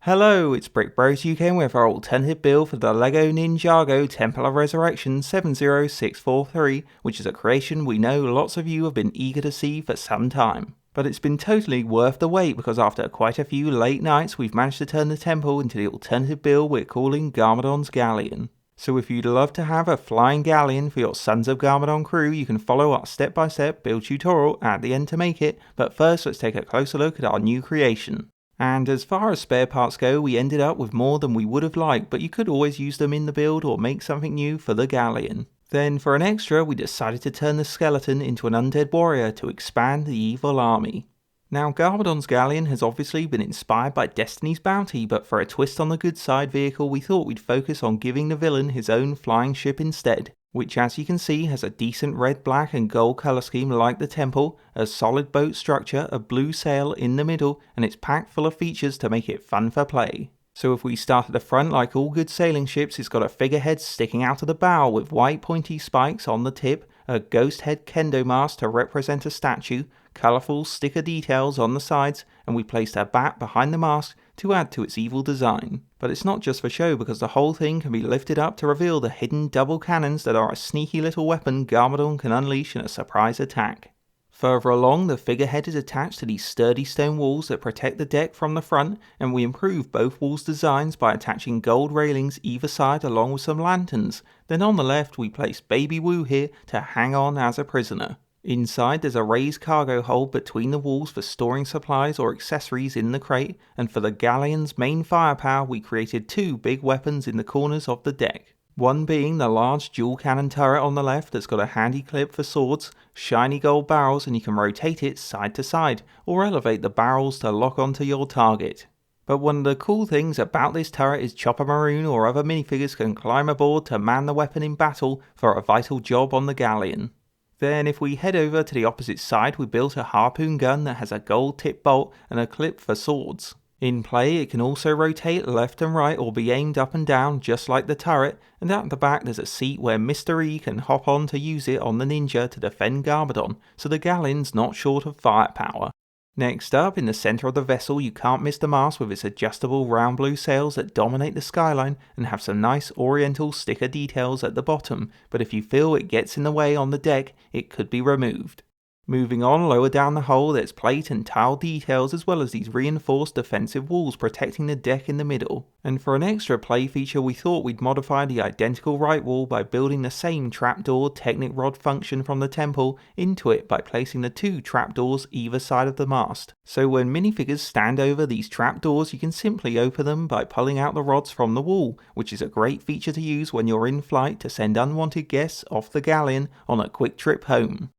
Hello, it's BrickBros UK with our alternative build for the LEGO Ninjago Temple of Resurrection 70643, which is a creation we know lots of you have been eager to see for some time. But it's been totally worth the wait because after quite a few late nights we've managed to turn the temple into the alternative build we're calling Garmadon'S Galleon. So if you'd love to have a flying galleon for your Sons of Garmadon crew, you can follow our step-by-step build tutorial at the end to make it, but first let's take a closer look at our new creation. And as far as spare parts go, we ended up with more than we would have liked, but you could always use them in the build or make something new for the galleon. Then for an extra, we decided to turn the skeleton into an undead warrior to expand the evil army. Now Garmadon'S Galleon has obviously been inspired by Destiny's Bounty, but for a twist on the good side vehicle we thought we'd focus on giving the villain his own flying ship instead, which as you can see has a decent red, black and gold colour scheme like the temple, a solid boat structure, a blue sail in the middle, and it's packed full of features to make it fun for play. So if we start at the front, like all good sailing ships, it's got a figurehead sticking out of the bow with white pointy spikes on the tip, a ghost head kendo mask to represent a statue, colourful sticker details on the sides, and we placed a bat behind the mask to add to its evil design. But it's not just for show because the whole thing can be lifted up to reveal the hidden double cannons that are a sneaky little weapon Garmadon can unleash in a surprise attack. Further along, the figurehead is attached to these sturdy stone walls that protect the deck from the front, and we improve both walls' designs by attaching gold railings either side along with some lanterns. Then on the left we place Baby Woo here to hang on as a prisoner. Inside there's a raised cargo hold between the walls for storing supplies or accessories in the crate, and for the galleon's main firepower we created two big weapons in the corners of the deck. One being the large dual cannon turret on the left that's got a handy clip for swords, shiny gold barrels, and you can rotate it side to side or elevate the barrels to lock onto your target. But one of the cool things about this turret is Chopper Maroon or other minifigures can climb aboard to man the weapon in battle for a vital job on the galleon. Then if we head over to the opposite side, we built a harpoon gun that has a gold tip bolt and a clip for swords. In play it can also rotate left and right or be aimed up and down just like the turret, and at the back there's a seat where Mr.E can hop on to use it on the Ninja to defend Garmadon, so the galleon's not short of firepower. Next up, in the centre of the vessel you can't miss the mast with its adjustable round blue sails that dominate the skyline and have some nice oriental sticker details at the bottom, but if you feel it gets in the way on the deck it could be removed. Moving on, lower down the hull there's plate and tile details as well as these reinforced defensive walls protecting the deck in the middle. And for an extra play feature we thought we'd modify the identical right wall by building the same trapdoor Technic rod function from the temple into it by placing the two trapdoors either side of the mast. So when minifigures stand over these trapdoors you can simply open them by pulling out the rods from the wall, which is a great feature to use when you're in flight to send unwanted guests off the galleon on a quick trip home.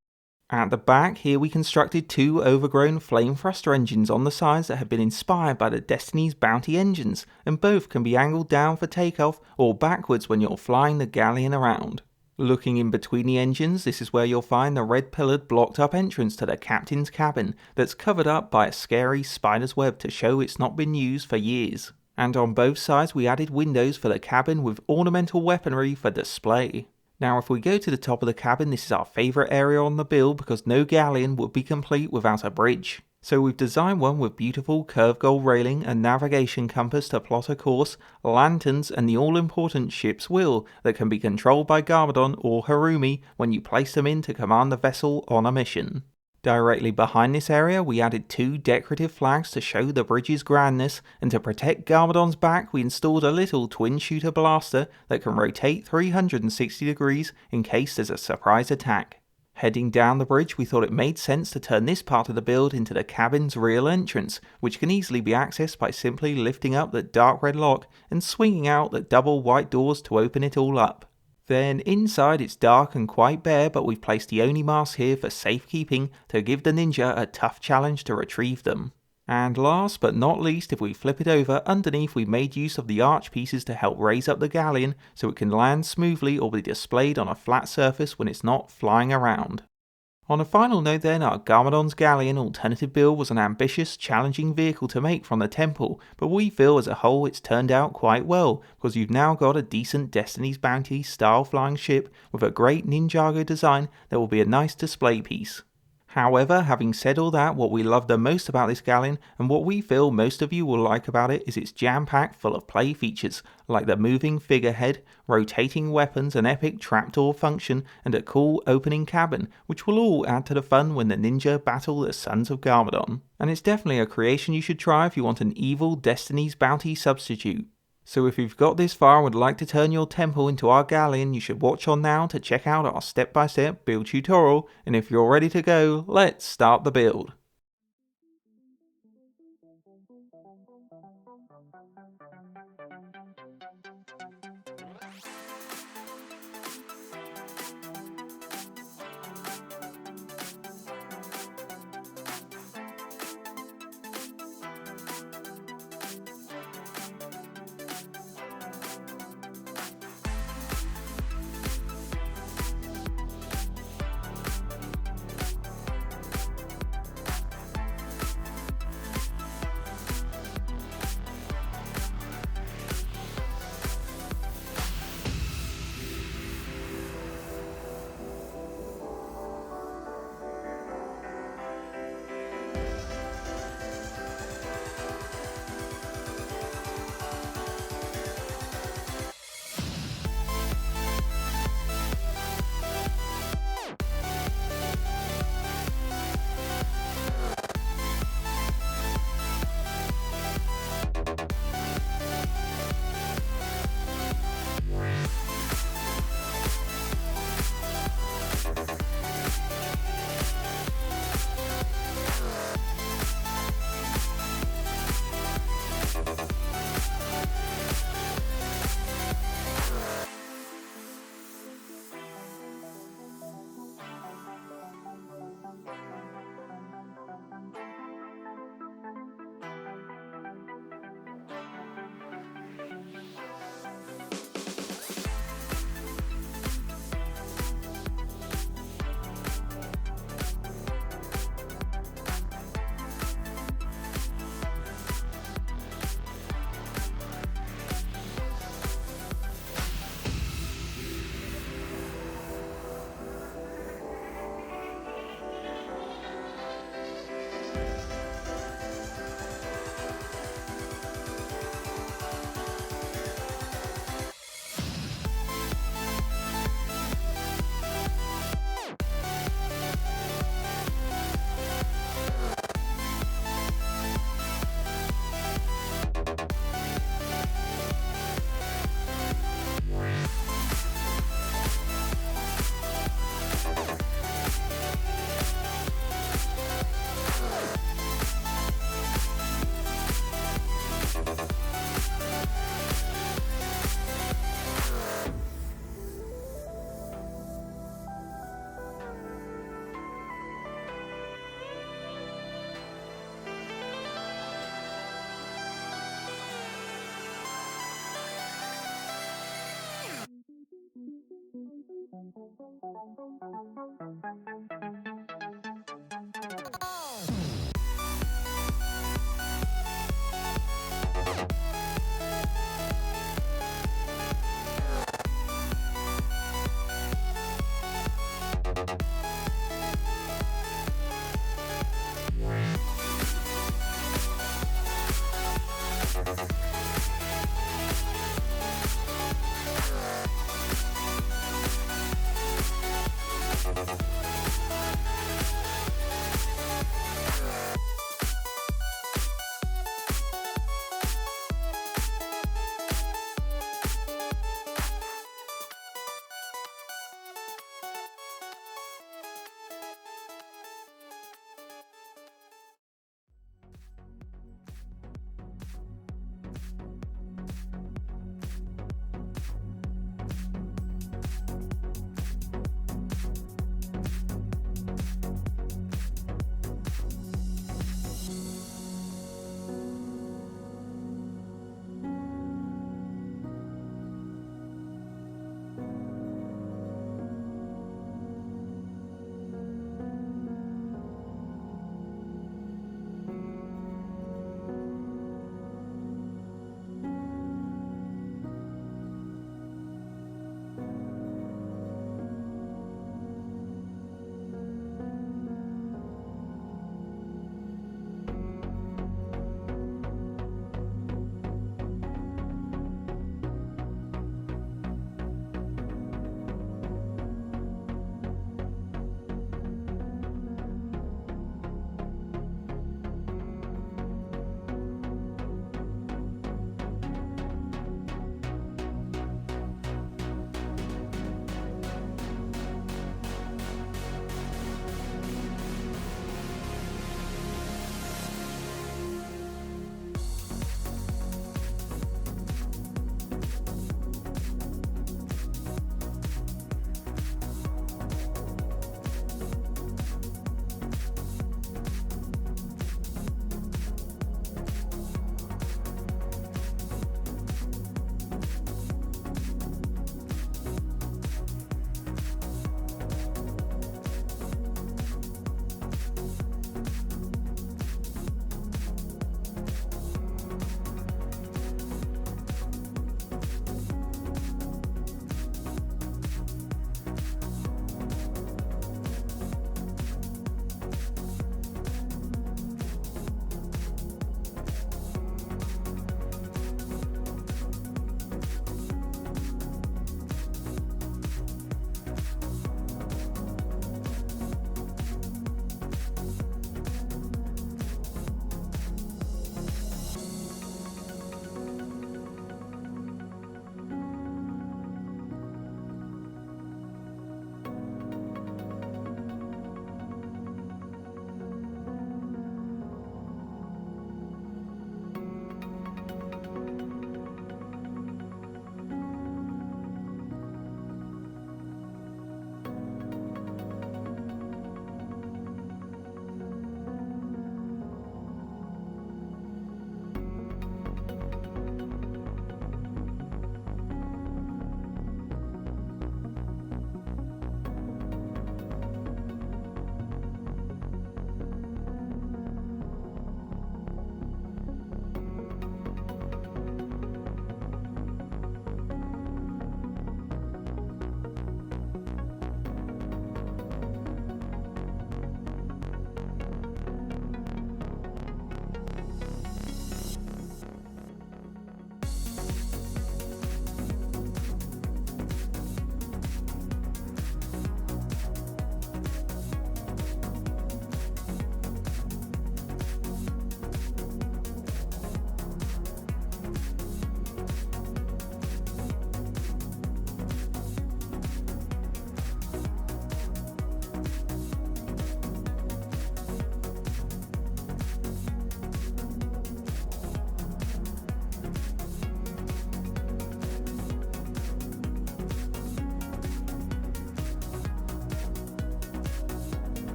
At the back here we constructed two overgrown flame thruster engines on the sides that have been inspired by the Destiny's Bounty engines, and both can be angled down for takeoff or backwards when you're flying the galleon around. Looking in between the engines, this is where you'll find the red pillared blocked up entrance to the captain's cabin that's covered up by a scary spider's web to show it's not been used for years. And on both sides we added windows for the cabin with ornamental weaponry for display. Now if we go to the top of the cabin, this is our favourite area on the build because no galleon would be complete without a bridge. So we've designed one with beautiful curved gold railing, a navigation compass to plot a course, lanterns and the all-important ship's wheel that can be controlled by Garmadon or Harumi when you place them in to command the vessel on a mission. Directly behind this area we added two decorative flags to show the bridge's grandness, and to protect Garmadon's back we installed a little twin shooter blaster that can rotate 360 degrees in case there's a surprise attack. Heading down the bridge we thought it made sense to turn this part of the build into the cabin's real entrance, which can easily be accessed by simply lifting up the dark red lock and swinging out the double white doors to open it all up. Then inside it's dark and quite bare, but we've placed the Oni masks here for safekeeping to give the ninja a tough challenge to retrieve them. And last but not least, if we flip it over, underneath we've made use of the arch pieces to help raise up the galleon so it can land smoothly or be displayed on a flat surface when it's not flying around. On a final note then, our Garmadon'S Galleon alternative build was an ambitious, challenging vehicle to make from the temple, but we feel as a whole it's turned out quite well, because you've now got a decent Destiny's Bounty style flying ship with a great Ninjago design that will be a nice display piece. However, having said all that, what we love the most about this galleon, and what we feel most of you will like about it, is it's jam-packed full of play features, like the moving figurehead, rotating weapons, an epic trapdoor function, and a cool opening cabin, which will all add to the fun when the ninja battle the Sons of Garmadon. And it's definitely a creation you should try if you want an evil Destiny's Bounty substitute. So if you've got this far and would like to turn your temple into our galleon, you should watch on now to check out our step-by-step build tutorial, and if you're ready to go, let's start the build.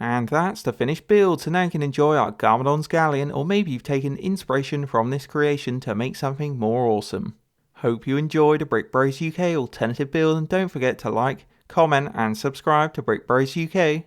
And that's the finished build, so now you can enjoy our Garmadon'S Galleon, or maybe you've taken inspiration from this creation to make something more awesome. Hope you enjoyed a BrickBros UK alternative build, and don't forget to like, comment and subscribe to BrickBros UK.